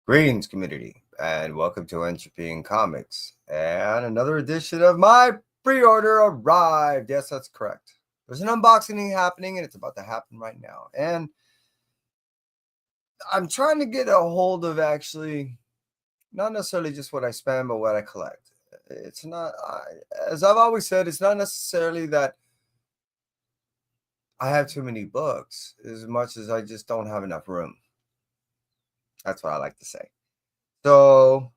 Greetings, community, and welcome to Entropy in Comics and another edition of my pre-order arrived. Yes, that's correct. There's an unboxing happening, and it's about to happen right now. And I'm trying to get a hold of actually not necessarily just what I spend, but what I collect. It's not, as I've always said, it's not necessarily that I have too many books as much as I just don't have enough room. That's what I like to say. So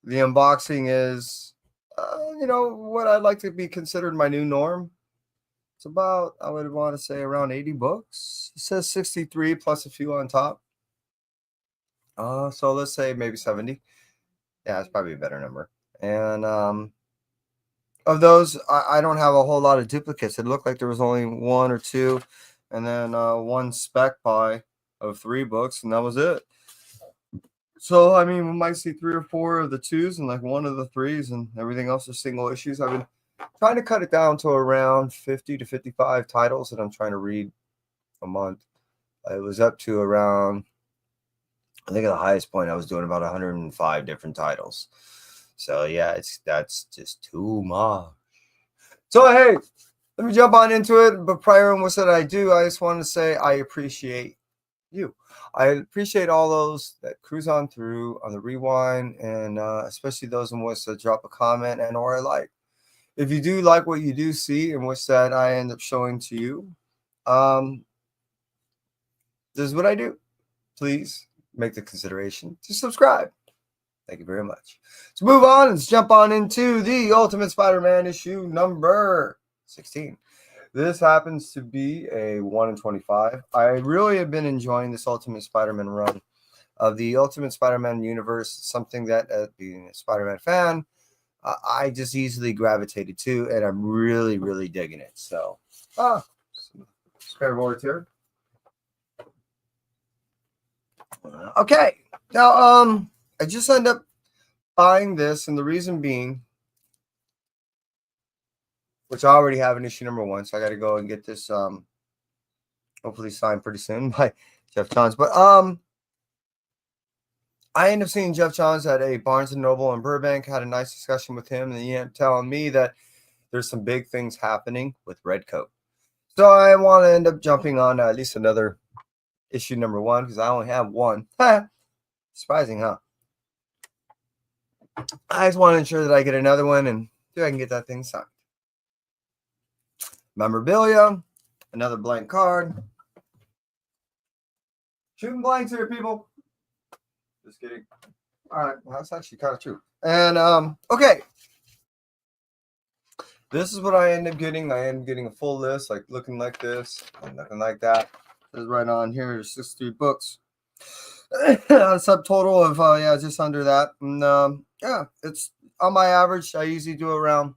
the unboxing is, what I'd like to be considered my new norm. It's about, I would want to say, around 80 books. It says 63 plus a few on top. So let's say maybe 70. Yeah, it's probably a better number. And of those, I don't have a whole lot of duplicates. It looked like there was only one or two, and then one spec buy of 3 books, and that was it. So, I mean, we might see 3 or 4 of the 2s and like 1 of the 3s, and everything else is single issues. I've been trying to cut it down to around 50 to 55 titles that I'm trying to read a month. It was up to around, I think at the highest point, I was doing about 105 different titles. So, yeah, that's just too much. So, hey, let me jump on into it. But prior to what said I do, I just want to say I appreciate you. I appreciate all those that cruise on through on the rewind, and especially those in which that drop a comment and or a like. If you do like what you do see and which that I end up showing to you, this is what I do. Please make the consideration to subscribe. Thank you very much. Let's move on. Let's jump on into the Ultimate Spider-Man issue number 16. This happens to be a 1 in 25. I really have been enjoying this Ultimate Spider-Man run of the Ultimate Spider-Man universe, something that, being a Spider-Man fan, I just easily gravitated to, and I'm really, really digging it. So, spare boards here. Okay, now, I just ended up buying this, and the reason being, which I already have in issue number 1, so I got to go and get this, hopefully signed pretty soon by Jeff Johns. But I ended up seeing Jeff Johns at a Barnes & Noble in Burbank, had a nice discussion with him, and he ended up telling me that there's some big things happening with Redcoat. So I want to end up jumping on at least another issue number 1, because I only have 1. Surprising, huh? I just want to ensure that I get another one and see if I can get that thing signed. Memorabilia, another blank card. Shooting blanks here, people. Just kidding. All right, well, that's actually kind of true. And okay, this is what I end up getting. I end up getting a full list, like looking like this and looking like that. It's right on here. There's 63 books. A subtotal of just under that. And yeah, it's on my average. I usually do around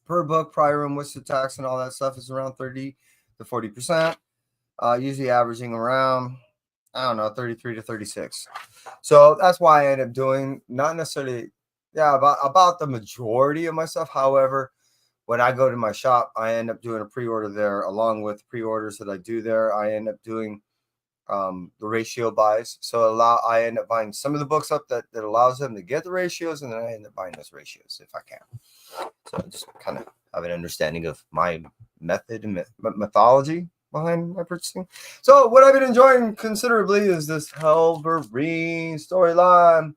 per book, prior and with the tax and all that stuff is around 30 to 40%. Usually averaging around, I don't know, 33 to 36. So that's why I end up doing not necessarily, about the majority of my stuff. However, when I go to my shop, I end up doing a pre-order there along with pre-orders that I do there. I end up doing the ratio buys. So I end up buying some of the books up that allows them to get the ratios, and then I end up buying those ratios if I can. So I just kind of have an understanding of my method and methodology behind my purchasing. So what I've been enjoying considerably is this Wolverine storyline.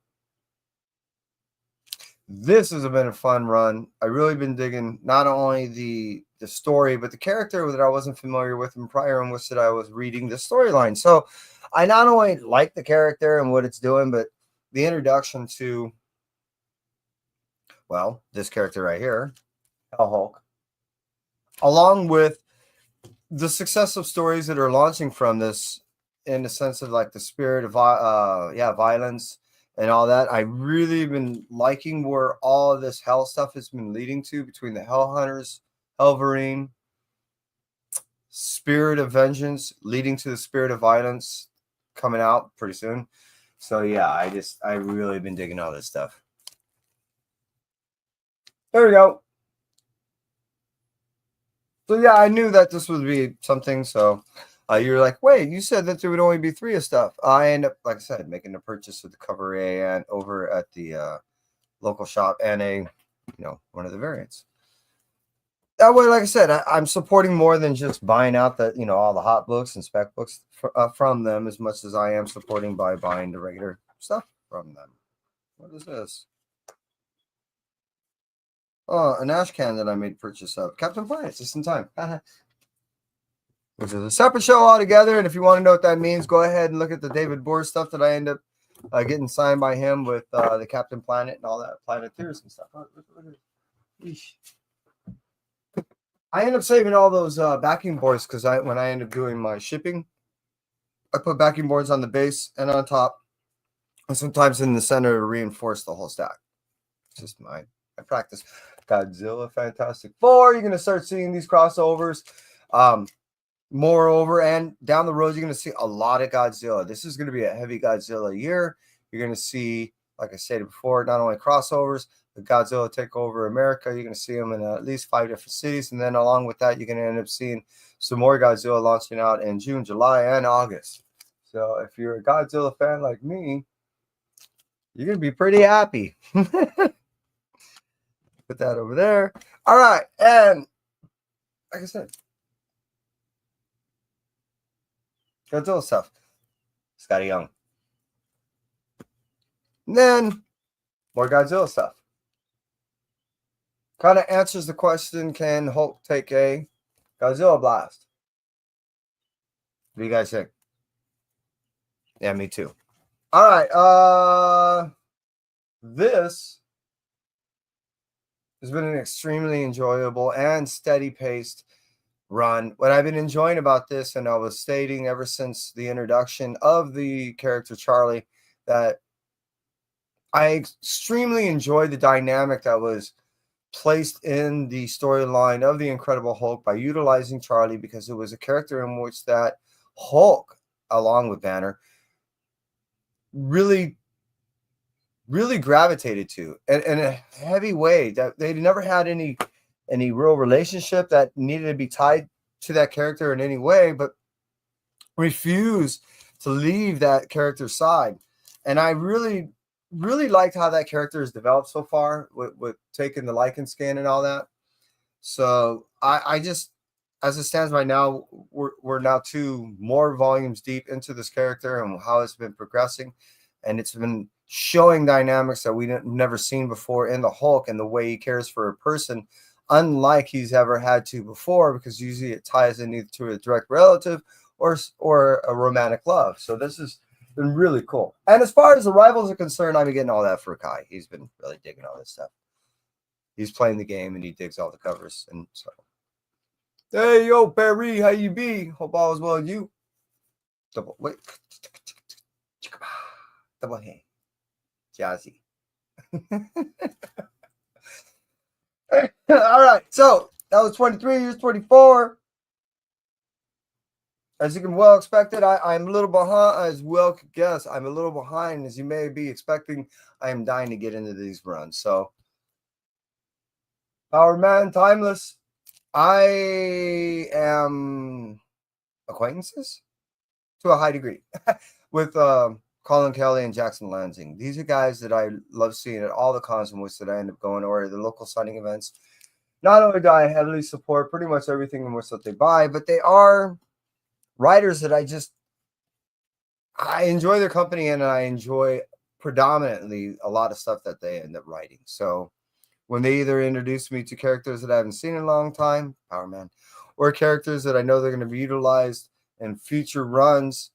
This has been a fun run. I really been digging not only the story, but the character that I wasn't familiar with in prior and which that I was reading the storyline. So I not only like the character and what it's doing, but the introduction to, well, this character right here, Hulk, along with the successive stories that are launching from this, in the sense of like the spirit of violence and all that. I really been liking where all of this hell stuff has been leading to, between the Hell Hunters, Wolverine, Spirit of Vengeance, leading to the Spirit of Violence coming out pretty soon. So yeah, I really been digging all this stuff. There we go. So yeah, I knew that this would be something, so You're like, wait, you said that there would only be 3 of stuff. I end up, like I said, making a purchase of the cover A and over at the local shop and one of the variants. That way, like I said, I'm supporting more than just buying out all the hot books and spec books from them, as much as I am supporting by buying the regular stuff from them. What is this? Oh, an ash can that I made purchase of. Captain Planet, just in time. Which is a separate show altogether. And if you want to know what that means, go ahead and look at the David Bohr stuff that I end up getting signed by him with the Captain Planet and all that Planeteers and stuff. I end up saving all those backing boards because when I end up doing my shipping, I put backing boards on the base and on top, and sometimes in the center to reinforce the whole stack. It's just my practice. Godzilla, Fantastic Four. You're gonna start seeing these crossovers. Moreover, and down the road, you're going to see a lot of Godzilla. This is going to be a heavy Godzilla year. You're going to see, like I stated before, not only crossovers, but Godzilla take over America. You're going to see them in at least 5 different cities. And then along with that, you're going to end up seeing some more Godzilla launching out in June, July, and August. So if you're a Godzilla fan like me, you're going to be pretty happy. Put that over there. All right. And like I said, Godzilla stuff. Scotty Young. And then more Godzilla stuff. Kind of answers the question, can Hulk take a Godzilla blast? What do you guys think? Yeah, me too. All right. This has been an extremely enjoyable and steady paced run. What I've been enjoying about this, and I was stating ever since the introduction of the character Charlie, that I extremely enjoyed the dynamic that was placed in the storyline of the Incredible Hulk by utilizing Charlie, because it was a character in which that Hulk, along with Banner, really gravitated to in a heavy way, that they never had any real relationship that needed to be tied to that character in any way, but refused to leave that character's side. And I really liked how that character has developed so far with taking the Lycan scan and all that. So I just, as it stands right now, we're now 2 more volumes deep into this character and how it's been progressing. And it's been showing dynamics that we've never seen before in the Hulk, and the way he cares for a person, unlike he's ever had to before, because usually it ties in either to a direct relative or a romantic love. So this has been really cool. And as far as the rivals are concerned, I've been getting all that for Kai. He's been really digging all this stuff. He's playing the game and he digs all the covers. And so, hey, yo, Perry, how you be? Hope all is well with you. Double hand. Jazzy. All right, so that was 23 years, 24. As you can well expect it, I'm a little behind, as well could guess. I'm a little behind, as you may be expecting. I am dying to get into these runs. So, Power Man, Timeless. I am acquaintances to a high degree with Colin Kelly and Jackson Lansing. These are guys that I love seeing at all the cons in which that I end up going, or the local signing events. Not only do I heavily support pretty much everything in which that they buy, but they are writers that I enjoy their company, and I enjoy predominantly a lot of stuff that they end up writing. So when they either introduce me to characters that I haven't seen in a long time, Power Man, or characters that I know they're going to be utilized in future runs,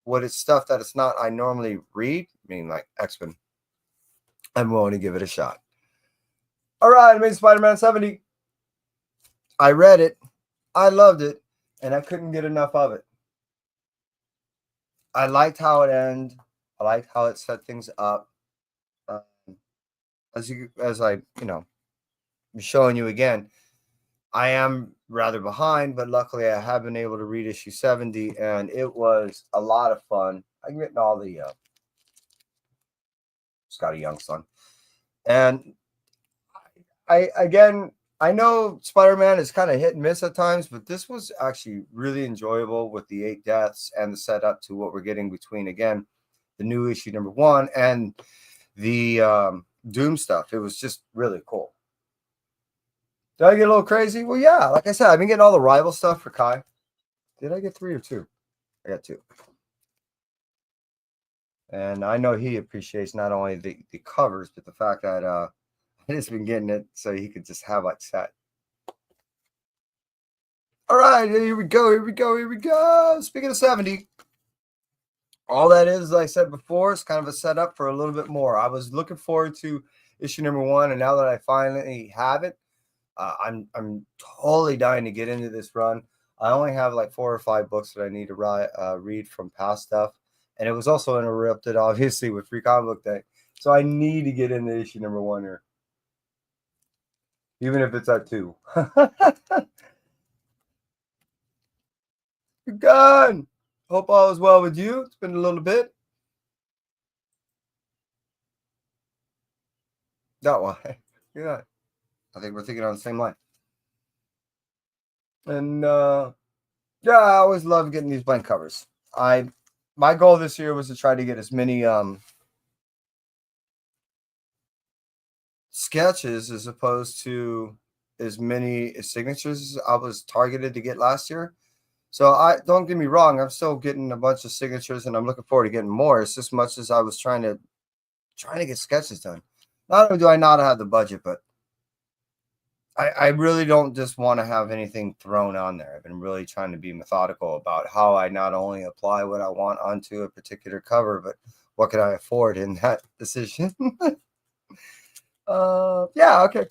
what it's stuff that it's not I normally read, meaning like X-Men, I'm willing to give it a shot. All right, Amazing Spider-Man 70. I read it, I loved it, and I couldn't get enough of it. I liked how it ended. I liked how it set things up. As I I'm showing you again, I am rather behind, but luckily I have been able to read issue 70, and it was a lot of fun. I'm getting all the Scotty Young son, and I again, I know Spider-Man is kind of hit and miss at times, but this was actually really enjoyable with the 8 deaths and the setup to what we're getting between, again, the new issue #1 and the Doom stuff. It was just really cool. Did I get a little crazy? Well, yeah. Like I said, I've been getting all the rival stuff for Kai. Did I get 3 or 2? I got 2. And I know he appreciates not only the covers, but the fact that I just been getting it so he could just have it set. All right, here we go. Here we go. Here we go. Speaking of 70, all that is, like I said before, is kind of a setup for a little bit more. I was looking forward to issue #1, and now that I finally have it, I'm totally dying to get into this run. I only have like 4 or 5 books that I need to read from past stuff, and it was also interrupted, obviously, with Free Comic Book Day. So I need to get into issue #1 here, even if it's at 2. You're gone. Hope all is well with you. It's been a little bit. That why. Yeah. I think we're thinking on the same line. And yeah, I always love getting these blank covers. My goal this year was to try to get as many sketches as opposed to as many signatures as I was targeted to get last year. So I don't get me wrong, I'm still getting a bunch of signatures and I'm looking forward to getting more. It's just much as I was trying to get sketches done. Not only do I not have the budget, but I really don't just want to have anything thrown on there. I've been really trying to be methodical about how I not only apply what I want onto a particular cover, but what can I afford in that decision. Yeah, okay.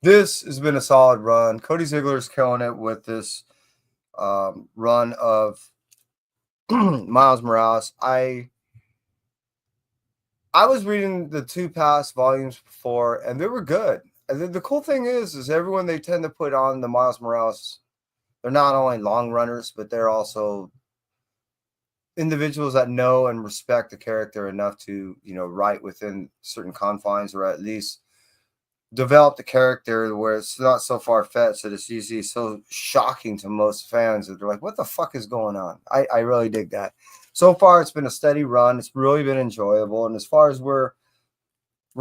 This has been a solid run. Cody Ziegler's killing it with this run of Miles Morales. I was reading the 2 past volumes before, and they were good. And the cool thing is everyone they tend to put on the Miles Morales, they're not only long runners, but they're also individuals that know and respect the character enough to, write within certain confines, or at least develop the character where it's not so far-fetched that it's usually so shocking to most fans that they're like, what the fuck is going on? I really dig that. So far, it's been a steady run. It's really been enjoyable. And as far as we're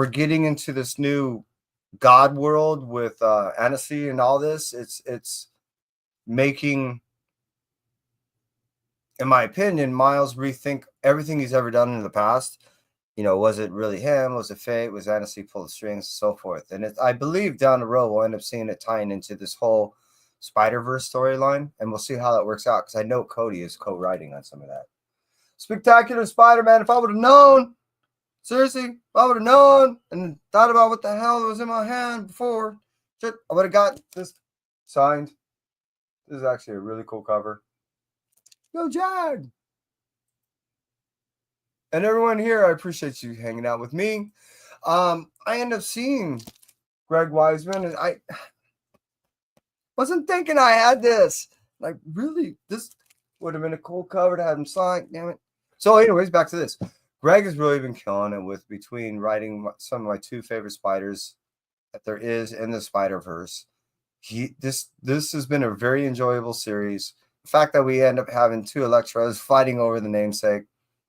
getting into this new God world with Annecy and all this, it's making, in my opinion, Miles rethink everything he's ever done in the past. Was it really him? Was it fate? Was Annecy pull the strings, and so forth? And I believe down the road we'll end up seeing it tying into this whole Spider-Verse storyline, and we'll see how that works out, because I know Cody is co-writing on some of that. Spectacular Spider-Man. If I would have known, seriously, if I would have known and thought about what the hell was in my hand before, shit, I would have got this signed. This is actually a really cool cover. Go Jag! And everyone here, I appreciate you hanging out with me. I end up seeing Greg Weisman, and I wasn't thinking I had this. Like, really, this would have been a cool cover to have him sign. Damn it. So, anyways, back to this. Greg has really been killing it with between writing some of my 2 favorite spiders that there is in the Spider-Verse. This has been a very enjoyable series. The fact that we end up having 2 Electros fighting over the namesake,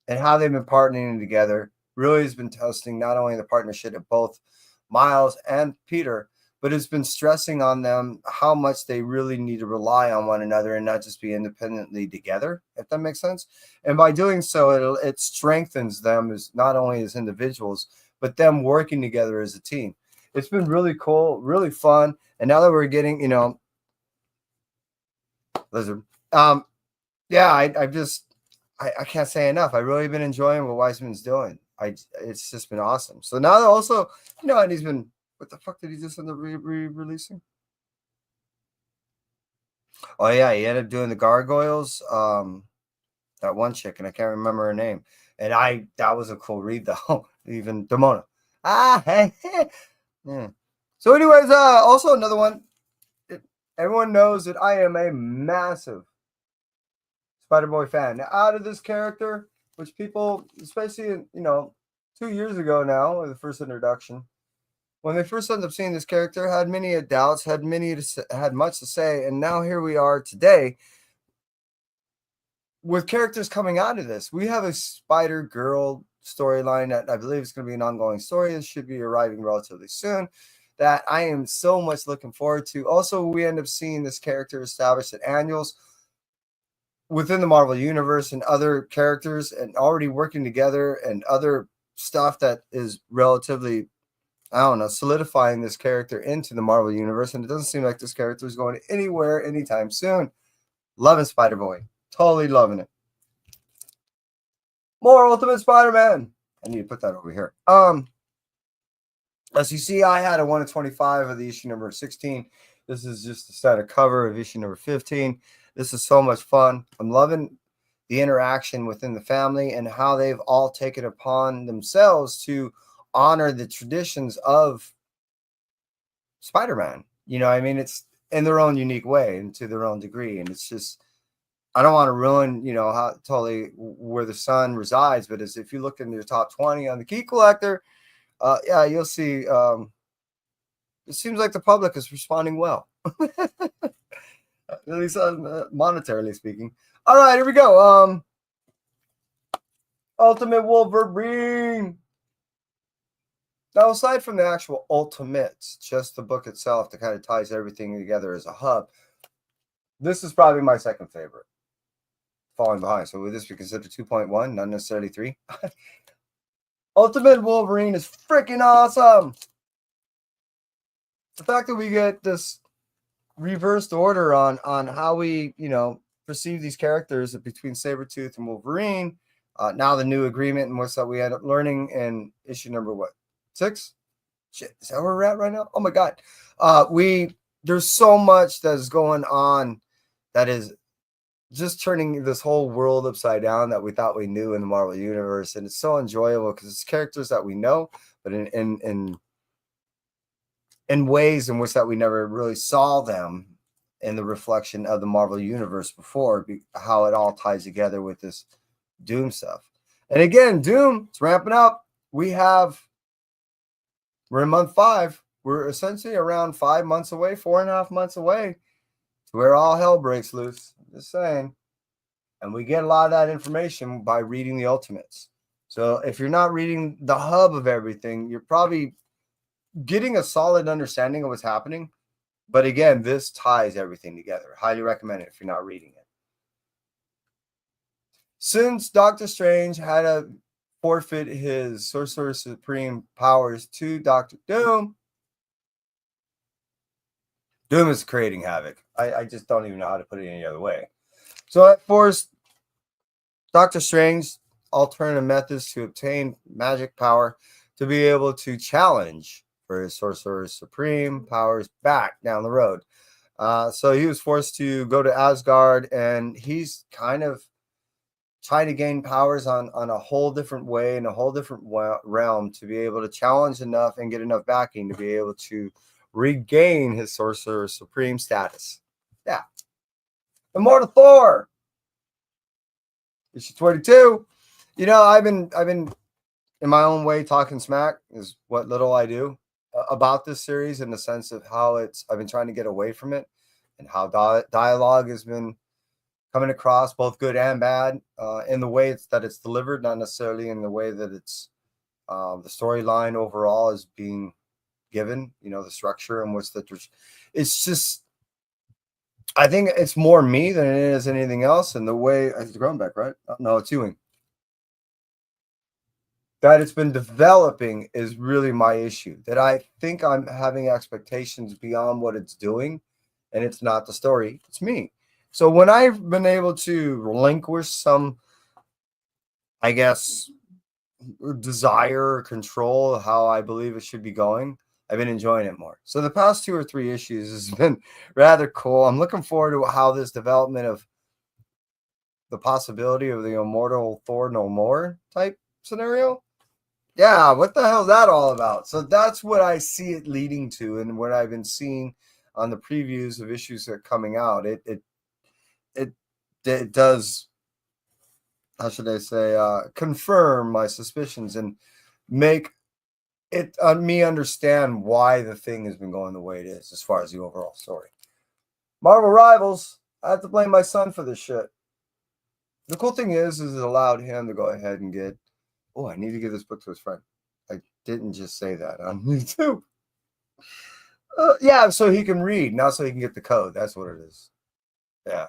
and how they've been partnering together really has been testing not only the partnership of both Miles and Peter, but it's been stressing on them how much they really need to rely on one another and not just be independently together, if that makes sense. And by doing so, it strengthens them as not only as individuals, but them working together as a team. It's been really cool, really fun. And now that we're getting, Lizard, yeah, I can't say enough. I've really been enjoying what Weisman's doing. It's just been awesome. So now also, and he's been, what the fuck did he just end up releasing? Oh yeah, he ended up doing the Gargoyles. That one chick, and I can't remember her name. And that was a cool read though. Even Demona. Yeah. So anyways, also another one. Everyone knows that I am a massive Spider-Boy fan. Now, out of this character, which people, especially in, 2 years ago now, the first introduction. When they first ended up seeing this character, had many doubts, had much to say, and now here we are today with characters coming out of this. We have a Spider Girl storyline that I believe is going to be an ongoing story. This should be arriving relatively soon. That I am so much looking forward to. Also, we end up seeing this character established at annuals within the Marvel Universe and other characters and already working together and other stuff that is relatively, I don't know, solidifying this character into the Marvel Universe. And it doesn't seem like this character is going anywhere anytime soon. Loving Spider-Boy. Totally loving it. More Ultimate Spider-Man. I need to put that over here. As you see, I had a 1 of 25 of the issue number 16. This is just a set of cover of issue number 15. This is so much fun. I'm loving the interaction within the family and how they've all taken upon themselves to honor the traditions of Spider-Man. You know, I mean, it's in their own unique way and to their own degree. And it's just, I don't want to ruin, you know, how totally where the son resides, but as if you look in your top 20 on the Key Collector, yeah, you'll see. It seems like the public is responding well, at least monetarily speaking. All right, here we go. Ultimate Wolverine. Now, aside from the actual Ultimates, just the book itself that kind of ties everything together as a hub, this is probably my second favorite. Falling behind. So would this be considered 2.1, not necessarily 3? Ultimate Wolverine is freaking awesome. The fact that we get this reversed order on how we, you know, perceive these characters between Sabretooth and Wolverine. Now the new agreement and what's that we end up learning in issue number 6? Shit, is that where we're at right now? Oh my god. There's so much that is going on that is just turning this whole world upside down that we thought we knew in the Marvel Universe. And it's so enjoyable because it's characters that we know, but in ways in which that we never really saw them in the reflection of the Marvel Universe before, how it all ties together with this Doom stuff. And again, Doom, it's ramping up. We're in month 5. We're essentially around 5 months away, 4.5 months away to where all hell breaks loose. I'm just saying. And we get a lot of that information by reading the Ultimates. So if you're not reading the hub of everything, you're probably getting a solid understanding of what's happening. But again, this ties everything together. Highly recommend it if you're not reading it. Since Doctor Strange had to forfeit his Sorcerer Supreme powers to Doctor Doom, Doom is creating havoc. I just don't even know how to put it any other way. So that forced Doctor Strange alternative methods to obtain magic power to be able to challenge for his Sorcerer Supreme powers back down the road. So he was forced to go to Asgard, and he's kind of trying to gain powers on a whole different way, in a whole different realm, to be able to challenge enough and get enough backing to be able to regain his Sorcerer Supreme status. Yeah. Immortal Thor. Issue 22. You know, I've been in my own way talking smack, is what little I do about this series, in the sense of how I've been trying to get away from it, and how dialogue has been coming across, both good and bad, in the way that it's delivered, not necessarily in the way that it's the storyline overall is being given, you know, the structure and it's just, I think it's more me than it is anything else. And the way, it's Groenbeck, right? No, it's Ewing. That it's been developing is really my issue. That I think I'm having expectations beyond what it's doing, and it's not the story, it's me. So when I've been able to relinquish some, I guess, desire or control of how I believe it should be going, I've been enjoying it more. So the past 2 or 3 issues has been rather cool. I'm looking forward to how this development of the possibility of the Immortal Thor No More type scenario. Yeah, what the hell is that all about? So that's what I see it leading to, and what I've been seeing on the previews of issues that are coming out. It does, how should I say, confirm my suspicions. And make it me understand why the thing has been going the way it is as far as the overall story. Marvel Rivals, I have to blame my son for this shit. The cool thing is it allowed him to go ahead and get, oh, I need to give this book to his friend. I didn't just say that on YouTube. Yeah, so he can read, not so he can get the code. That's what it is. Yeah.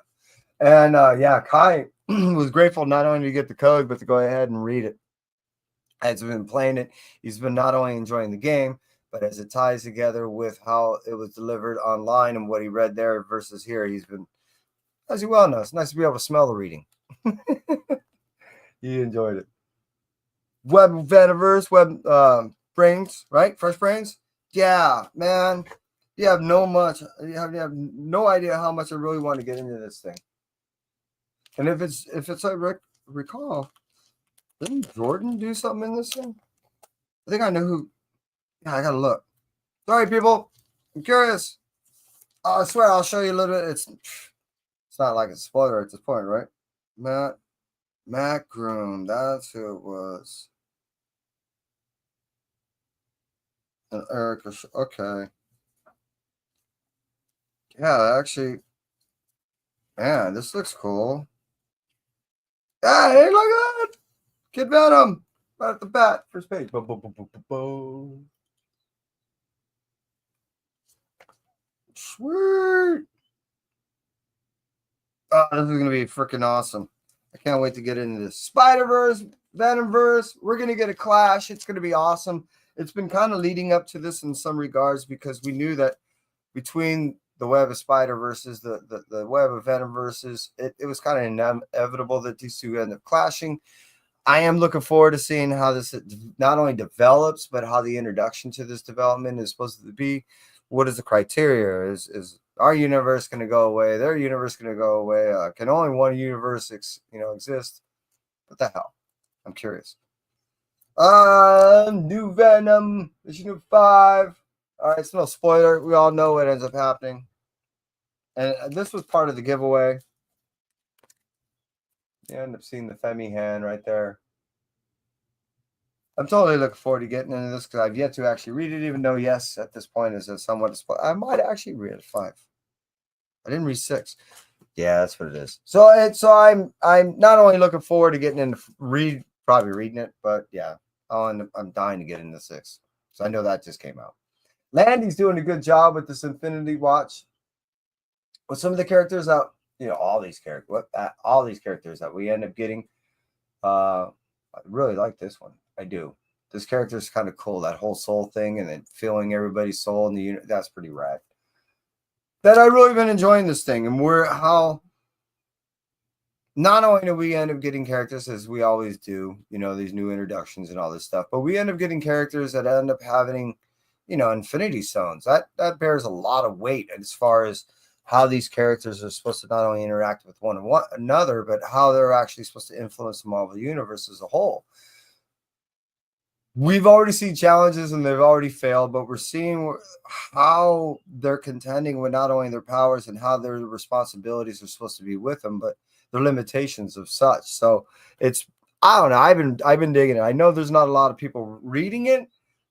And yeah, Kai was grateful not only to get the code, but to go ahead and read it. As been playing it, he's been not only enjoying the game, but as it ties together with how it was delivered online and what he read there versus here, he's been, as you well know, it's nice to be able to smell the reading. He enjoyed it. Web Vaniverse, Web Brains, right? Fresh Brains? Yeah, man. You have no idea how much I really want to get into this thing. And if it's I recall, didn't Jordan do something in this thing? I think I know who. Yeah, I gotta look. Sorry, people. I'm curious. I swear I'll show you a little bit. It's not like a spoiler at this point, right? Matt Groom. That's who it was. And Erica. Okay. Yeah, actually. Man, this looks cool. Yeah, hey, look at that. Kid Venom. Right at the bat. First page. Sweet. Oh, this is going to be freaking awesome. I can't wait to get into this. Spider-Verse, Venomverse. We're going to get a clash. It's going to be awesome. It's been kind of leading up to this in some regards because we knew that between the web of Spider-Verses, the web of Venomverses, it was kind of inevitable that these two end up clashing. I am looking forward to seeing how this not only develops, but how the introduction to this development is supposed to be. What is the criteria? Is our universe going to go away? Their universe going to go away? Can only one universe, exist? What the hell? I'm curious. New Venom, issue 5. All right, it's no spoiler. We all know what ends up happening. And this was part of the giveaway. You end up seeing the Femi hand right there. I'm totally looking forward to getting into this because I've yet to actually read it, even though, yes, at this point is a somewhat spoiler. I might actually read 5. I didn't read 6. Yeah, that's what it is. So I'm not only looking forward to getting into probably reading it, but yeah, I'm dying to get into 6. So I know that just came out. Landy's doing a good job with this Infinity Watch. With some of the characters out, all these characters that we end up getting. I really like this one. I do. This character is kind of cool. That whole soul thing and then feeling everybody's soul in the unit. That's pretty rad. That I really been enjoying this thing. And how not only do we end up getting characters as we always do, these new introductions and all this stuff, but we end up getting characters that end up having, infinity stones. That bears a lot of weight as far as how these characters are supposed to not only interact with one another, but how they're actually supposed to influence the Marvel Universe as a whole. We've already seen challenges and they've already failed, but we're seeing how they're contending with not only their powers and how their responsibilities are supposed to be with them, but their limitations of such. So I don't know. I've been digging it. I know there's not a lot of people reading it,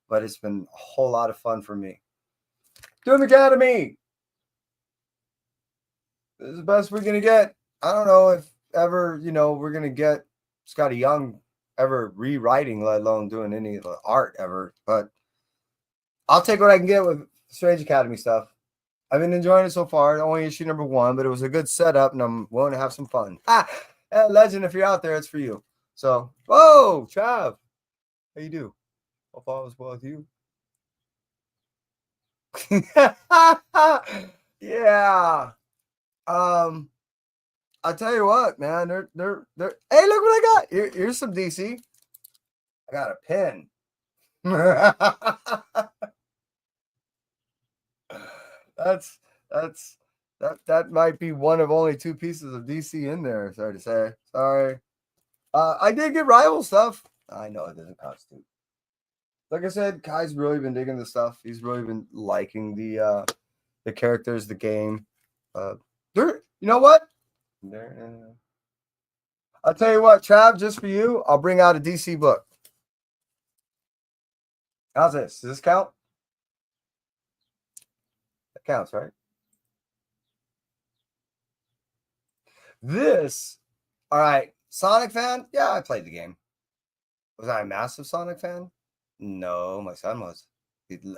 but it's been a whole lot of fun for me. Doom Academy. This is the best we're gonna get. I don't know if ever, we're gonna get Scotty Young ever rewriting, let alone doing any of the art ever. But I'll take what I can get with Strange Academy stuff. I've been enjoying it so far. Only issue number 1, but it was a good setup, and I'm willing to have some fun. Legend, if you're out there, it's for you. So, whoa, Trav, how you do? Hope all is well with you. Yeah. I'll tell you what, man. They're. Hey, look what I got. Here's some DC. I got a pen. That might be one of only 2 pieces of DC in there. Sorry to say. Sorry. I did get rival stuff. I know it doesn't constitute. Like I said, Kai's really been digging the stuff. He's really been liking the characters, the game. You know what? I'll tell you what, Trav, just for you, I'll bring out a DC book. How's this? Does this count? That counts, right? This, all right. Sonic fan? Yeah, I played the game. Was I a massive Sonic fan? No, my son was.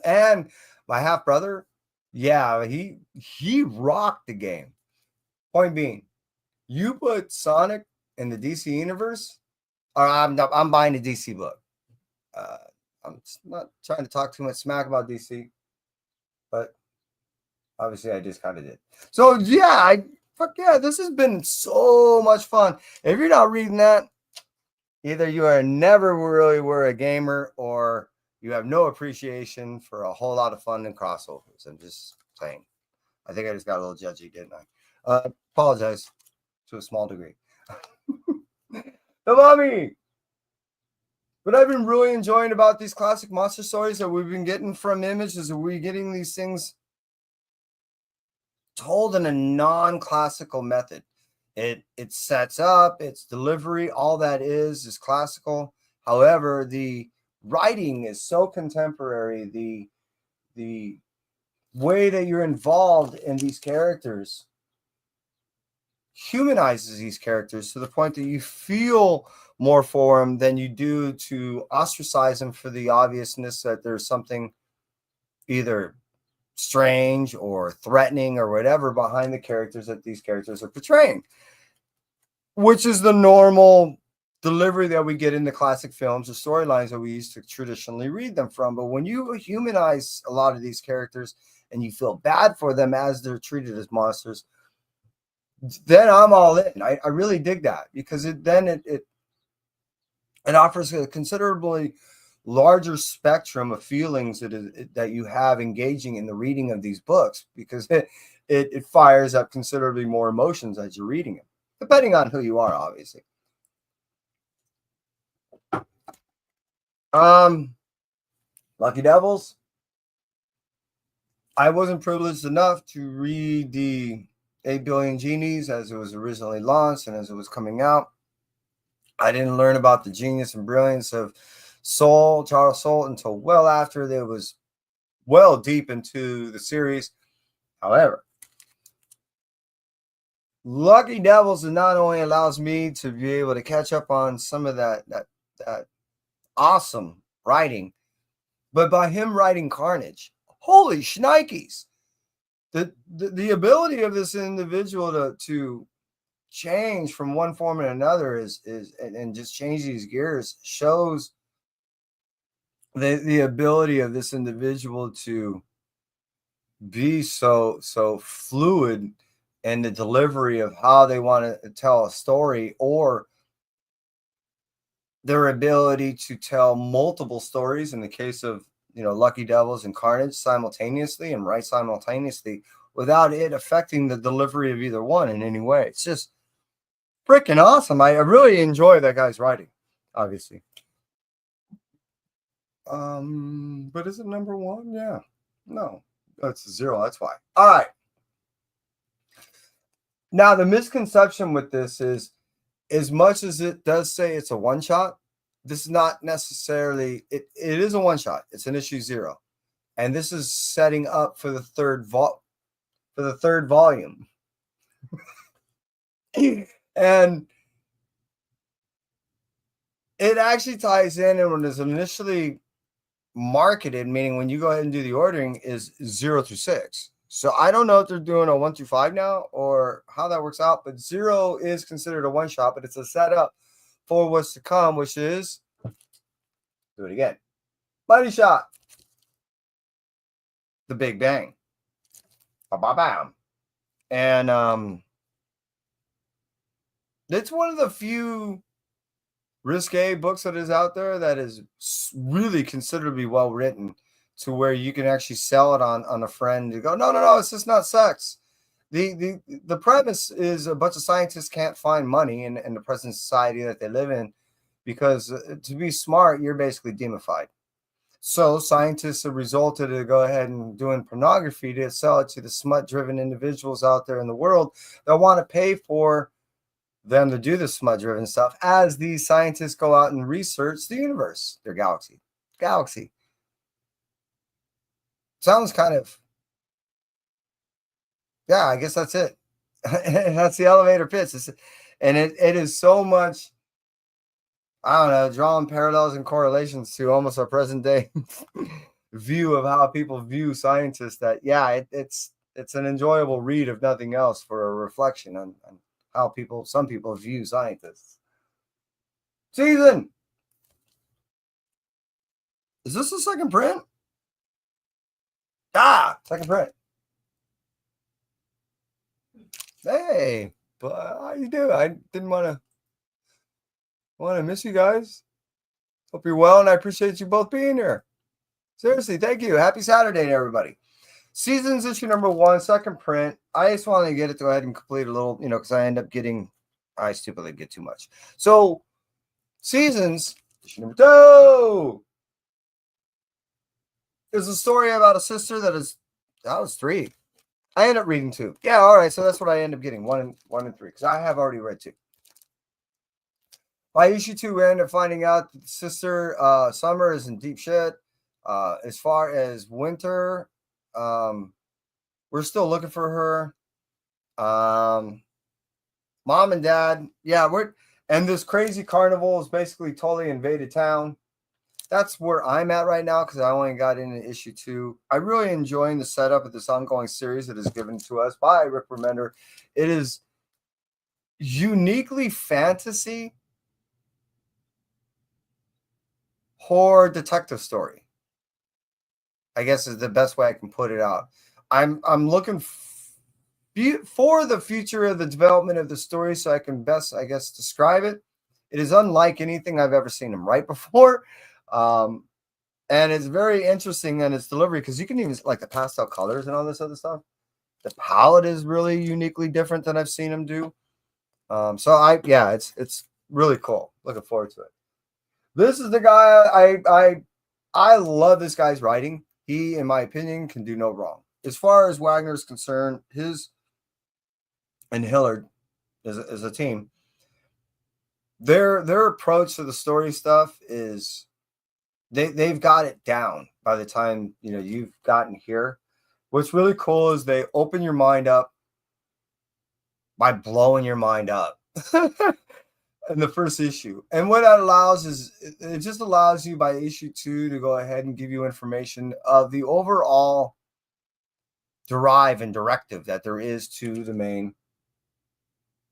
And my half brother, yeah, he rocked the game. Point being, you put Sonic in the DC universe, or I'm buying a DC book. I'm not trying to talk too much smack about DC, but obviously I just kind of did. So yeah, fuck yeah, this has been so much fun. If you're not reading that, either you are never really were a gamer or you have no appreciation for a whole lot of fun and crossovers. I'm just saying. I think I just got a little judgy, didn't I? Apologize to a small degree. The mommy. What I've been really enjoying about these classic monster stories that we've been getting from Image is that we're getting these things told in a non-classical method. It sets up, its delivery, all that is classical. However, the writing is so contemporary. The way that you're involved in these characters humanizes these characters to the point that you feel more for them than you do to ostracize them for the obviousness that there's something either strange or threatening or whatever behind the characters that these characters are portraying, which is the normal delivery that we get in the classic films, the storylines that we used to traditionally read them from. But when you humanize a lot of these characters and you feel bad for them as they're treated as monsters, then I'm all in. I really dig that because it offers a considerably larger spectrum of feelings that you have engaging in the reading of these books, because it fires up considerably more emotions as you're reading them, depending on who you are, obviously. Lucky Devils. I wasn't privileged enough to read the 8 Billion Genies as it was originally launched and as it was coming out. I didn't learn about the genius and brilliance of Charles Soule, until well after it was well deep into the series. However, Lucky Devils not only allows me to be able to catch up on some of that awesome writing, but by him writing Carnage, holy shnikes, the ability of this individual to change from one form to another and just change these gears shows the ability of this individual to be so fluid in the delivery of how they want to tell a story, or their ability to tell multiple stories in the case of Lucky Devils and Carnage simultaneously, and write simultaneously without it affecting the delivery of either one in any way. It's just freaking awesome. I really enjoy that guy's writing, obviously. But is it number one? Yeah. No, it's 0. That's why. All right. Now, the misconception with this is, as much as it does say it's a one-shot, this is not necessarily, it is a one-shot. It's an issue 0. And this is setting up for the third volume. And it actually ties in, and when it's initially marketed, meaning when you go ahead and do the ordering, is 0 through 6. So I don't know if they're doing a 1 through 5 now or how that works out, but 0 is considered a one-shot, but it's a setup for what's to come, which is, do it again, Mighty Shot, The Big Bang, ba-ba-bam. And it's one of the few risque books that is out there that is really considerably well written, to where you can actually sell it on a friend to go, no, it's just not sex. The premise is a bunch of scientists can't find money in the present society that they live in, because to be smart, you're basically demified. So scientists have resulted to go ahead and doing pornography to sell it to the smut-driven individuals out there in the world that want to pay for them to do the smut-driven stuff, as these scientists go out and research the universe, their galaxy. sounds kind of, yeah, I guess that's it. That's the elevator pitch. And it is so much, I don't know, drawing parallels and correlations to almost our present day view of how people view scientists. That, yeah, it's an enjoyable read, if nothing else, for a reflection on how some people view scientists. Season, is this the second print? Second print. Hey, but how you doing? I didn't want to miss you guys. Hope you're well, and I appreciate you both being here. Seriously, thank you. Happy Saturday to everybody. Seasons issue number 1, second print. I just wanted to get it to go ahead and complete a little, because I end up getting, I stupidly get too much. So, Seasons issue number 2 is a story about a sister that was 3. I end up reading 2. Yeah, all right. So that's what I end up getting, 1 and 3, because I have already read 2. By issue 2, we end up finding out that sister Summer is in deep shit. As far as Winter, we're still looking for her. Mom and Dad, yeah, and this crazy carnival has basically totally invaded town. That's where I'm at right now, because I only got into issue 2. I'm really enjoying the setup of this ongoing series that is given to us by Rick Remender. It is uniquely fantasy horror detective story, I guess, is the best way I can put it out. I'm looking for the future of the development of the story, so I can best, I guess, describe it. It is unlike anything I've ever seen him write before. And it's very interesting in its delivery, because you can even, like, the pastel colors and all this other stuff. The palette is really uniquely different than I've seen him do. So it's really cool. Looking forward to it. This is the guy I love. This guy's writing. He, in my opinion, can do no wrong. As far as Wagner's concerned, his and Hillard as a team, their approach to the story stuff is they've got it down by the time you've gotten here. What's really cool is they open your mind up by blowing your mind up in the first issue. And what that allows is it just allows you by issue 2 to go ahead and give you information of the overall drive and directive that there is to the main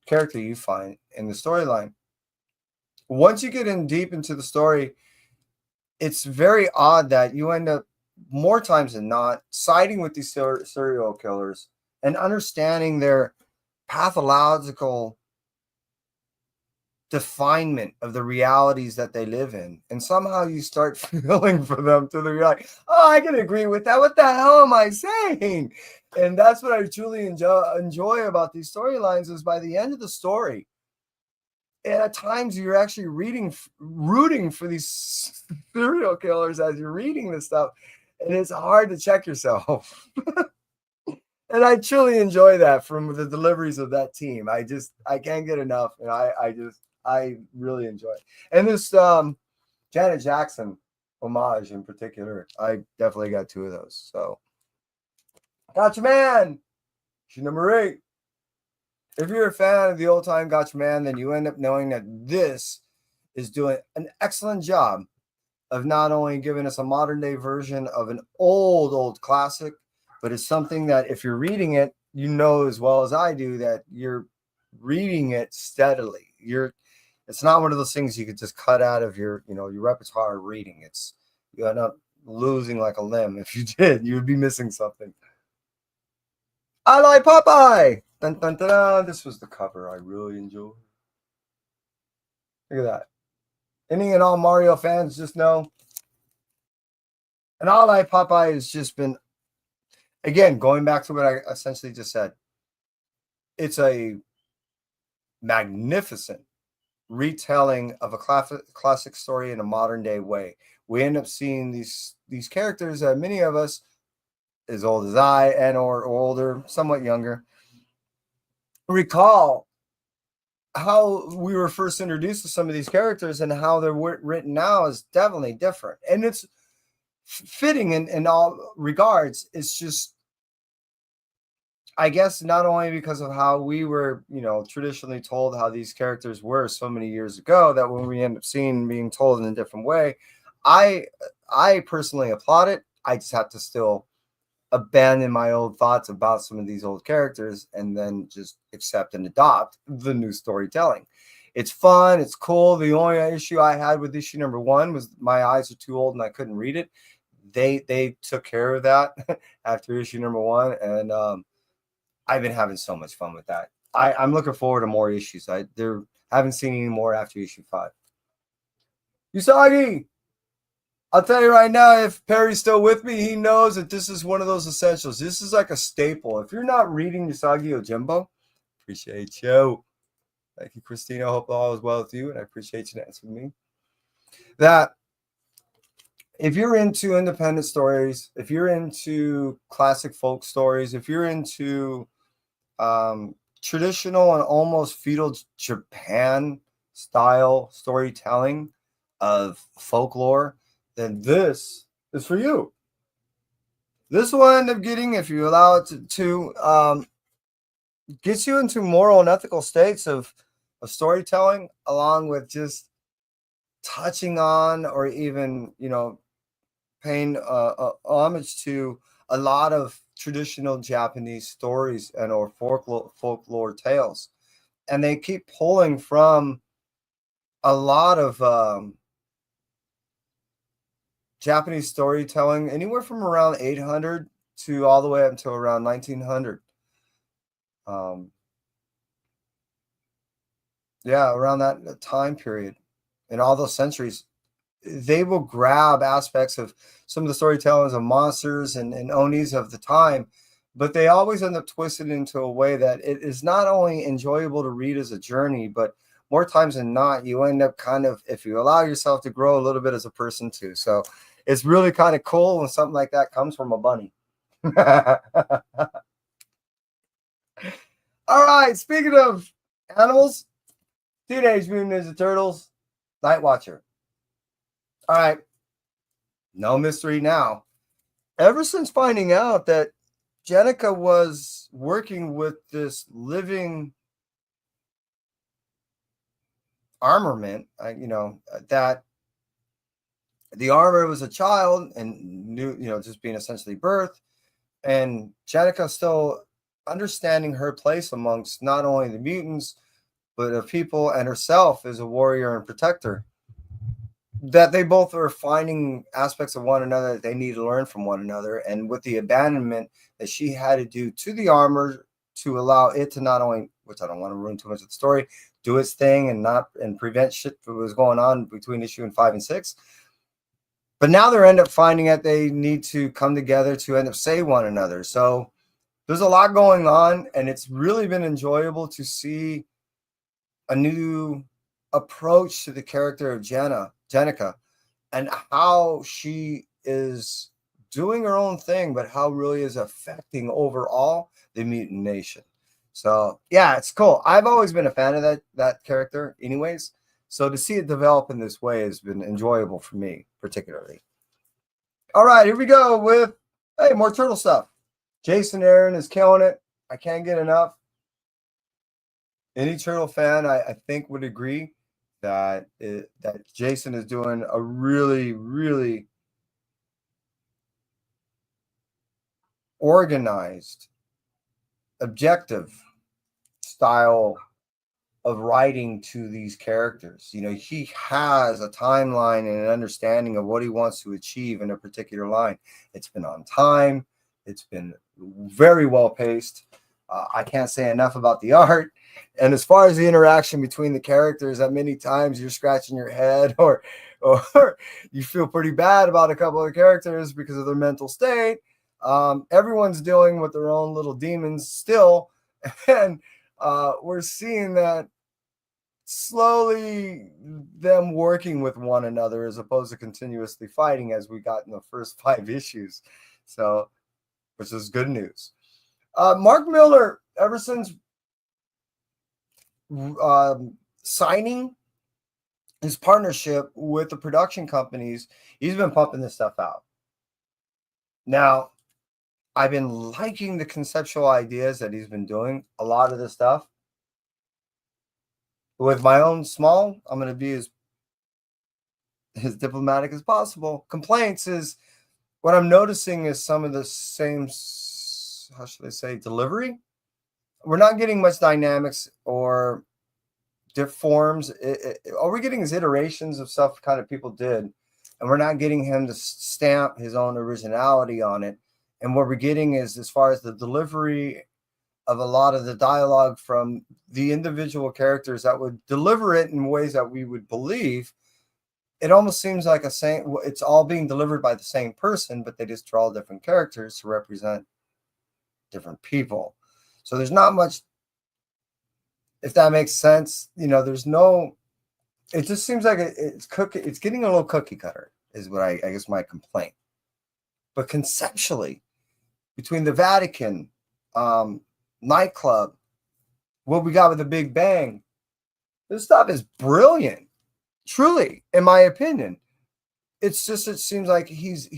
character you find in the storyline. Once you get in deep into the story, it's very odd that you end up, more times than not, siding with these serial killers and understanding their pathological definement of the realities that they live in. And somehow you start feeling for them to the reality. Oh, I can agree with that. What the hell am I saying? And that's what I truly enjoy about these storylines, is by the end of the story, and at times you're actually rooting for these serial killers as you're reading this stuff. And it's hard to check yourself. And I truly enjoy that from the deliveries of that team. I can't get enough. And I really enjoy it. And this Janet Jackson homage in particular, I definitely got 2 of those. So, Gotcha Man, issue number 8. If you're a fan of the old time Gotcha Man, then you end up knowing that this is doing an excellent job of not only giving us a modern day version of an old classic, but it's something that if you're reading it, as well as I do, that you're reading it steadily. It's not one of those things you could just cut out of your repertoire of reading. You end up losing like a limb. If you did, you would be missing something. I like Popeye. Dun, dun, dun, dun. This was the cover I really enjoyed. Look at that. Any and all Mario fans just know. And I like Popeye has just been, again, going back to what I essentially just said. It's a magnificent retelling of a classic story in a modern day way. We end up seeing these characters that many of us, as old as I and or older, somewhat younger, recall how we were first introduced to some of these characters, and how they're written now is definitely different. And it's fitting in all regards. It's just, I guess, not only because of how we were, traditionally told how these characters were so many years ago, that when we end up seeing being told in a different way, I personally applaud it. I just have to still abandon my old thoughts about some of these old characters and then just accept and adopt the new storytelling. It's fun. It's cool. The only issue I had with issue number 1 was my eyes are too old and I couldn't read it. They took care of that after issue number 1, and I've been having so much fun with that. I'm looking forward to more issues. I haven't seen any more after issue 5. Usagi, I'll tell you right now, if Perry's still with me, he knows that this is one of those essentials. This is like a staple. If you're not reading Usagi Ojimbo, appreciate you. Thank you, Christina. I hope all is well with you, and I appreciate you answering me. That if you're into independent stories, if you're into classic folk stories, if you're into traditional and almost feudal Japan style storytelling of folklore, then this is for you. This will end up getting, if you allow it to gets you into moral and ethical states of storytelling, along with just touching on or even, paying homage to a lot of traditional Japanese stories and or folklore tales. And they keep pulling from a lot of Japanese storytelling, anywhere from around 800 to all the way up until around 1900. Around that time period, in all those centuries, they will grab aspects of some of the storytellings of monsters and onis of the time, but they always end up twisted into a way that it is not only enjoyable to read as a journey, but more times than not, you end up kind of, if you allow yourself to grow a little bit as a person too. So it's really kind of cool when something like that comes from a bunny. All right, speaking of animals, Teenage Mutant Ninja Turtles, Night Watcher. All right, no mystery now. Ever since finding out that Jenica was working with this living armament, that the armor was a child and knew, just being essentially birthed, and Jenica still understanding her place amongst not only the mutants, but of people and herself as a warrior and protector, that they both are finding aspects of one another that they need to learn from one another. And with the abandonment that she had to do to the armor to allow it to not only, which I don't want to ruin too much of the story, do its thing and prevent shit that was going on between issue 5 and 6. But now they end up finding that they need to come together to end up save one another. So there's a lot going on, and it's really been enjoyable to see a new approach to the character of Jenica, and how she is doing her own thing, but how really is affecting overall the mutant nation. So yeah, it's cool. I've always been a fan of that character anyways. So to see it develop in this way has been enjoyable for me, particularly. All right, here we go with, hey, more turtle stuff. Jason Aaron is killing it. I can't get enough. Any turtle fan, I think, would agree that Jason is doing a really, really organized, objective style of writing to these characters. He has a timeline and an understanding of what he wants to achieve in a particular line. It's been on time. It's been very well paced. I can't say enough about the art. And as far as the interaction between the characters, that many times you're scratching your head or you feel pretty bad about a couple of characters because of their mental state. Everyone's dealing with their own little demons still. And we're seeing that slowly them working with one another as opposed to continuously fighting, as we got in the first 5 issues. So, which is good news. Mark Miller, ever since signing his partnership with the production companies, he's been pumping this stuff out. Now, I've been liking the conceptual ideas that he's been doing. A lot of the stuff. With my own small, I'm going to be as diplomatic as possible. Complaints is what I'm noticing is some of the same, how should I say, delivery. We're not getting much dynamics or diff forms. All we're getting is iterations of stuff kind of people did, and we're not getting him to stamp his own originality on it. And what we're getting is, as far as the delivery of a lot of the dialogue from the individual characters that would deliver it in ways that we would believe, it almost seems like it's all being delivered by the same person, but they just draw different characters to represent different people. So there's not much, if that makes sense. There's no, it just seems like it's getting a little cookie cutter is what I guess my complaint. But conceptually, between the Vatican, nightclub, what we got with the Big Bang, this stuff is brilliant. Truly, in my opinion. It's just, it seems like he's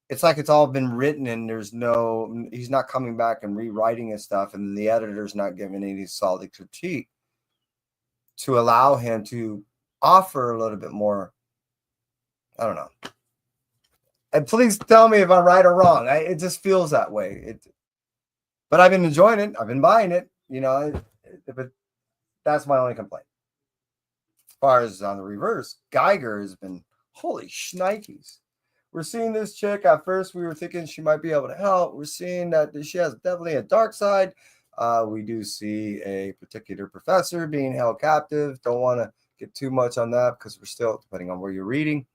it's like it's all been written and he's not coming back and rewriting his stuff, and the editor's not giving any solid critique to allow him to offer a little bit more. I don't know. And please tell me if I'm right or wrong. It just feels that way. But I've been enjoying it. I've been buying it. But that's my only complaint. As far as on the reverse, Geiger has been, holy shnikes. We're seeing this chick. At first, we were thinking she might be able to help. We're seeing that she has definitely a dark side. We do see a particular professor being held captive. Don't want to get too much on that because we're still, depending on where you're reading.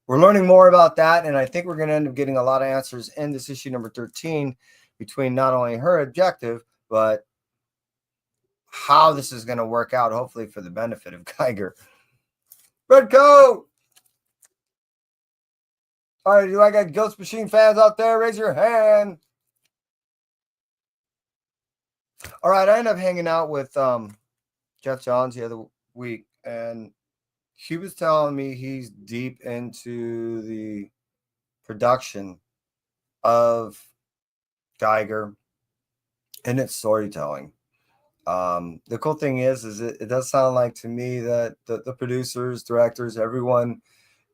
We're learning more about that, and I think we're going to end up getting a lot of answers in this issue number 13 between not only her objective, but how this is going to work out, hopefully for the benefit of Geiger. Red coat! All right, do I got Ghost Machine fans out there? Raise your hand. All right, I ended up hanging out with Jeff Johns the other week, and he was telling me he's deep into the production of Geiger and its storytelling. The cool thing is it does sound like to me that the producers, directors, everyone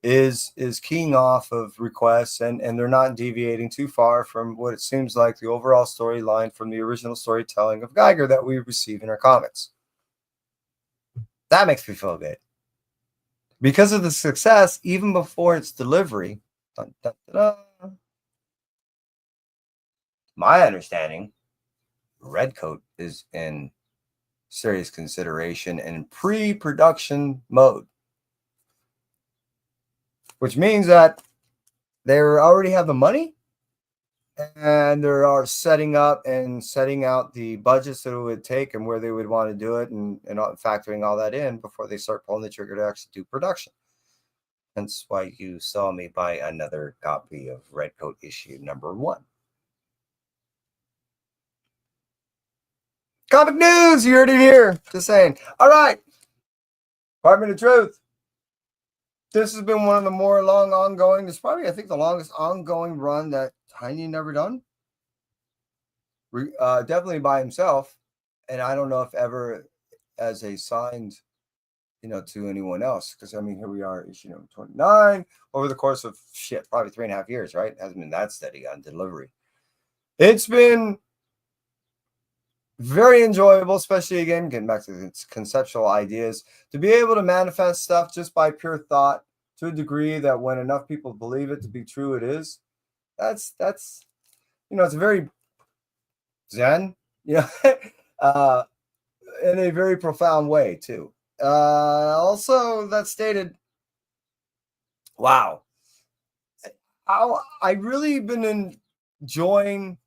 is keying off of requests, and they're not deviating too far from what it seems like the overall storyline from the original storytelling of Geiger that we receive in our comics. That makes me feel good. Because of the success, even before its delivery, dun, dun, dun, dun, my understanding, Redcoat is in serious consideration and pre-production mode, which means that they already have the money and they are setting up and setting out the budgets that it would take and where they would want to do it, and factoring all that in before they start pulling the trigger to actually do production. That's why you saw me buy another copy of Redcoat issue number 1. Comic news, you heard it here. Just saying. All right. Department of Truth. This has been one of the more long ongoing. This is probably, I think, the longest ongoing run that Tiny never done. Definitely by himself. And I don't know if ever as a signed, to anyone else. Because, I mean, here we are, issue number 29. Over the course of, probably 3.5 years, right? It hasn't been that steady on delivery. It's been very enjoyable, especially, again, getting back to its conceptual ideas, to be able to manifest stuff just by pure thought to a degree that when enough people believe it to be true, it is. That's it's a very Zen, in a very profound way, too. Also, that stated, wow, I really been enjoying,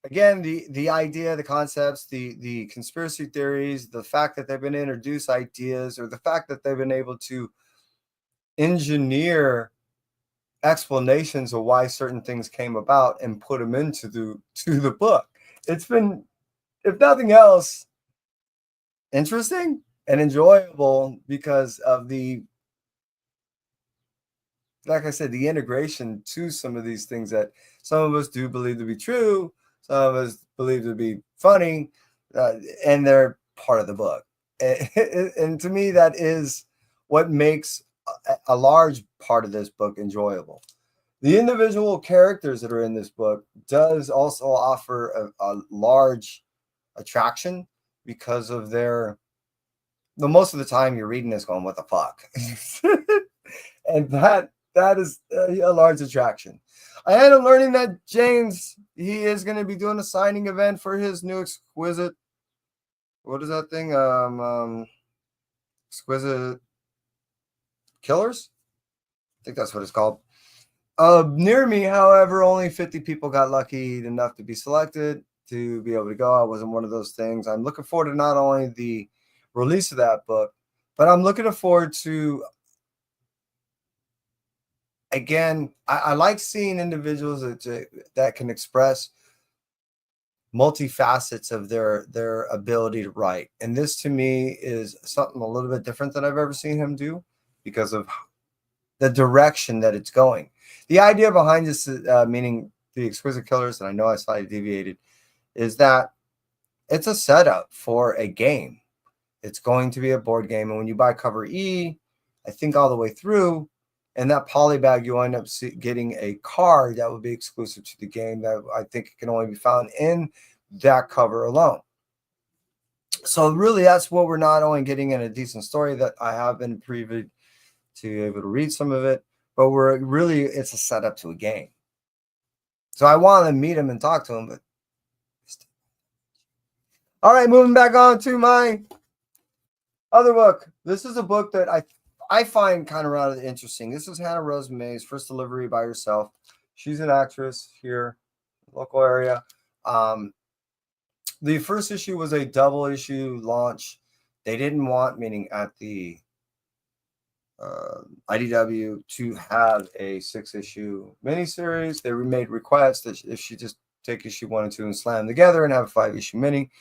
again, the idea, the concepts, the conspiracy theories, the fact that they've been introduced ideas, or the fact that they've been able to engineer explanations of why certain things came about and put them into the book. It's been, if nothing else, interesting and enjoyable because of the like I said, the integration to some of these things that some of us do believe to be true, some of us believe to be funny, and they're part of the book. And to me, that is what makes a large part of this book enjoyable. The individual characters that are in this book does also offer a large attraction because of their, the most of the time you're reading this going, what the fuck? And that is a large attraction. I ended up learning that James, he is going to be doing a signing event for his new exquisite, what is that thing? Exquisite Killers? I think that's what it's called. Near me, however, only 50 people got lucky enough to be selected to be able to go. I wasn't one of those things. I'm looking forward to not only the release of that book, but I'm looking forward to, again, I like seeing individuals that can express multifacets of their ability to write. And this to me is something a little bit different than I've ever seen him do because of the direction that it's going. The idea behind this, meaning the Exquisite Killers, and I know I slightly deviated, is that it's a setup for a game. It's going to be a board game. And when you buy cover E, I think all the way through, and that polybag, you end up getting a card that will be exclusive to the game that I think can only be found in that cover alone. So really, that's what we're not only getting in a decent story that I have been privy to be able to read some of it, but we're really, it's a setup to a game. So I want to meet him and talk to him, but all right, moving back on to my other book. This is a book that I find kind of rather interesting. This is Hannah Rose May's first delivery by herself. She's an actress here, local area. The first issue was a double issue launch. They didn't want, meaning at the IDW, to have a 6-issue miniseries. They made requests that if she just take issue 1 and 2 and slam them together and have a 5-issue mini.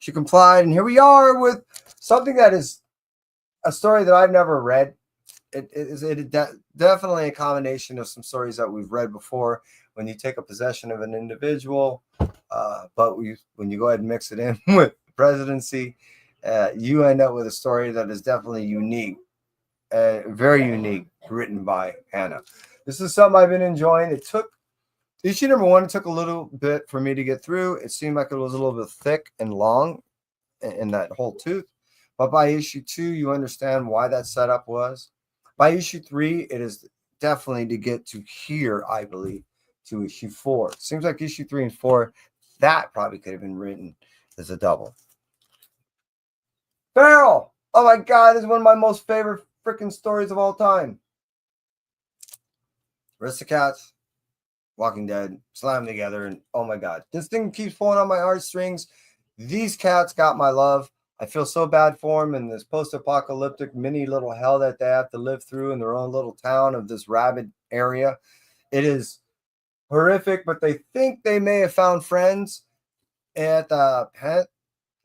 She complied, and here we are with something that is a story that I've never read. It is definitely a combination of some stories that we've read before. When you take a possession of an individual, but when you go ahead and mix it in with the presidency, you end up with a story that is definitely unique, very unique, written by Hannah. This is something I've been enjoying. It took issue number 1. It took a little bit for me to get through. It seemed like it was a little bit thick and long in that whole tooth. But by issue 2, you understand why that setup was. By issue 3, it is definitely to get to here, I believe, to issue 4. Seems like issue 3 and 4, that probably could have been written as a double. Feral! Oh my God, this is one of my most favorite freaking stories of all time. Aristocats, Walking Dead, slam together, and oh my God, this thing keeps pulling on my heartstrings. These cats got my love. I feel so bad for them in this post-apocalyptic mini little hell that they have to live through in their own little town of this rabid area. It is horrific, but they think they may have found friends at the pet.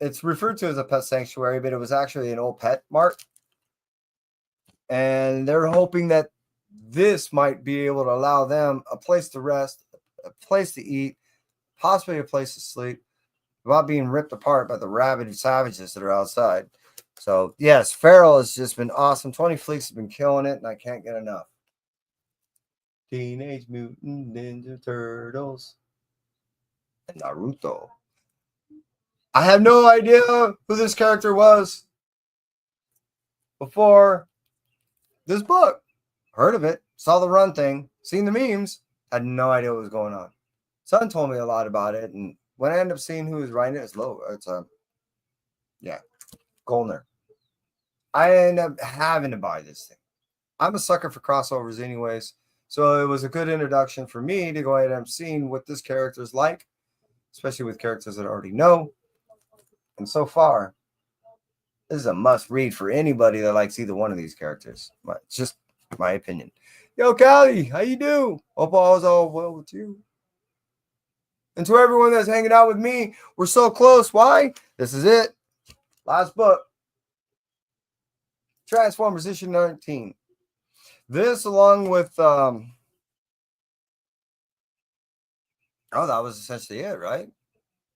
It's referred to as a pet sanctuary, but it was actually an old pet mart. And they're hoping that this might be able to allow them a place to rest, a place to eat, possibly a place to sleep, without being ripped apart by the rabid savages that are outside. So, yes, Feral has just been awesome. 20 Fleeks has been killing it, and I can't get enough. Teenage Mutant Ninja Turtles and Naruto. I have no idea who this character was before this book. Heard of it, saw the run thing, seen the memes, had no idea what was going on. Son told me a lot about it, and when I end up seeing who was writing it, it's Golner. I end up having to buy this thing. I'm a sucker for crossovers anyways, so it was a good introduction for me to go ahead and see what this character is like, especially with characters that I already know. And so far, this is a must-read for anybody that likes either one of these characters. It's just my opinion. Yo, Callie, how you do? Hope all is all well with you. And to everyone that's hanging out with me, we're so close. Why? This is it. Last book. Transformers issue 19. This along with oh, that was essentially it, right?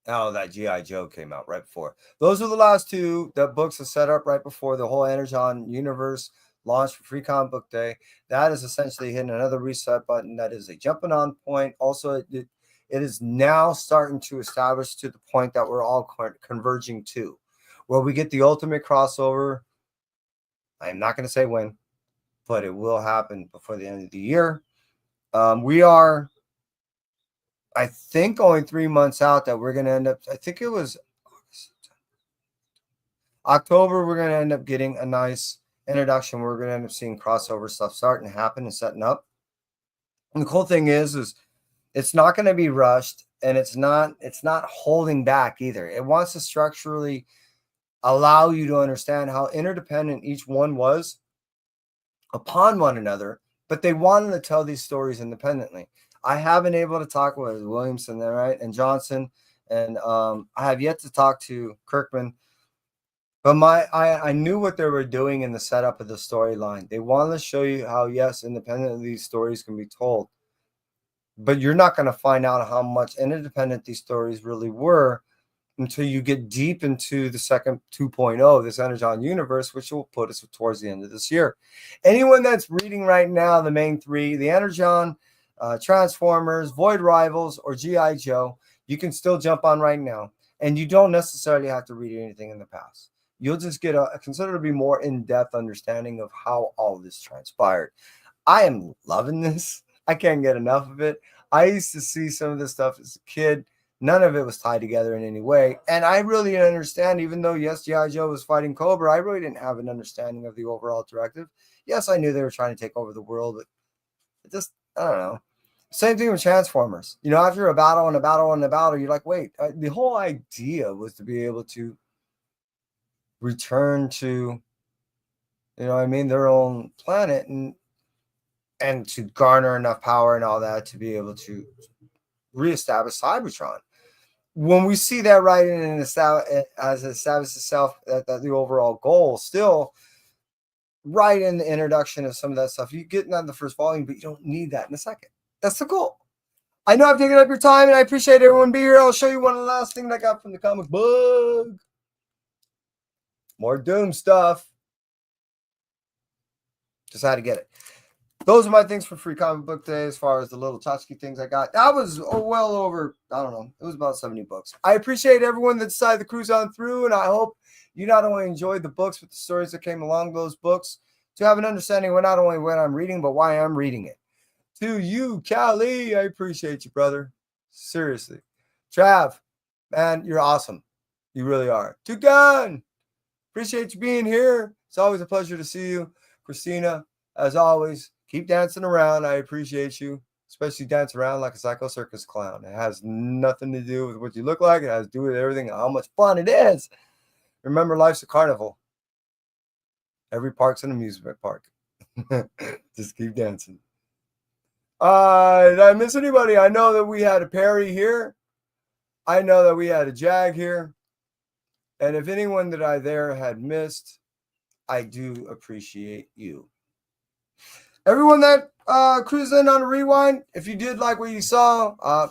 Oh, that G.I. Joe came out right before. Those are the last two that books are set up right before the whole Energon universe launched for Free Comic Book Day. That is essentially hitting another reset button. That is a jumping on point. Also, it is now starting to establish to the point that we're all converging to, where we get the ultimate crossover. I am not going to say when, but it will happen before the end of the year. We are, I think, only 3 months out that we're going to end up. I think it was October, we're going to end up getting a nice introduction. We're going to end up seeing crossover stuff starting to happen and setting up. And the cool thing is it's not going to be rushed, and it's not holding back either. It wants to structurally allow you to understand how interdependent each one was upon one another, but they wanted to tell these stories independently. I have been able to talk with Williamson there, right, and Johnson, and I have yet to talk to Kirkman. But I knew what they were doing in the setup of the storyline. They wanted to show you how, yes, independently these stories can be told. But you're not going to find out how much interdependent these stories really were until you get deep into the second 2.0, this Energon universe, which will put us towards the end of this year. Anyone that's reading right now, the main three, the Energon, Transformers, Void Rivals, or G.I. Joe, you can still jump on right now. And you don't necessarily have to read anything in the past. You'll just get a considerably more in-depth understanding of how all this transpired. I am loving this. I can't get enough of it. I used to see some of this stuff as a kid. None of it was tied together in any way. And I really didn't understand, even though, yes, G.I. Joe was fighting Cobra, I really didn't have an understanding of the overall directive. Yes, I knew they were trying to take over the world, but it just, I don't know. Same thing with Transformers. You know, after a battle and a battle and a battle, you're like, wait, the whole idea was to be able to return to, you know what I mean, their own planet and to garner enough power and all that to be able to reestablish Cybertron. When we see that right in as established itself that the overall goal, still right in the introduction of some of that stuff, you get that in the first volume, but you don't need that in the second. That's the goal. I know I've taken up your time, and I appreciate everyone being here. I'll show you one of the last things I got from the comic book. More Doom stuff. Just had to get it. Those are my things for Free Comic Book Day as far as the little tchotchke things I got. That was well over, I don't know, it was about 70 books. I appreciate everyone that decided to cruise on through, and I hope you not only enjoyed the books, but the stories that came along those books to have an understanding of not only what I'm reading, but why I'm reading it. To you, Callie, I appreciate you, brother. Seriously. Trav, man, you're awesome. You really are. To Gun, appreciate you being here. It's always a pleasure to see you. Christina, as always, keep dancing around. I appreciate you, especially dance around like a psycho circus clown. It has nothing to do with what you look like. It has to do with everything and how much fun it is. Remember, life's a carnival. Every park's an amusement park. Just keep dancing. Did I miss anybody? I know that we had a Perry here. I know that we had a Jag here. And if anyone that I there had missed, I do appreciate you. Everyone that cruised in on a rewind, if you did like what you saw,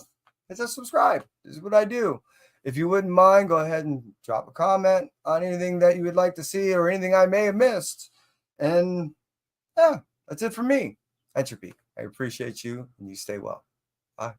hit that subscribe. This is what I do. If you wouldn't mind, go ahead and drop a comment on anything that you would like to see or anything I may have missed. And yeah, that's it for me. Entropy. I appreciate you, and you stay well. Bye.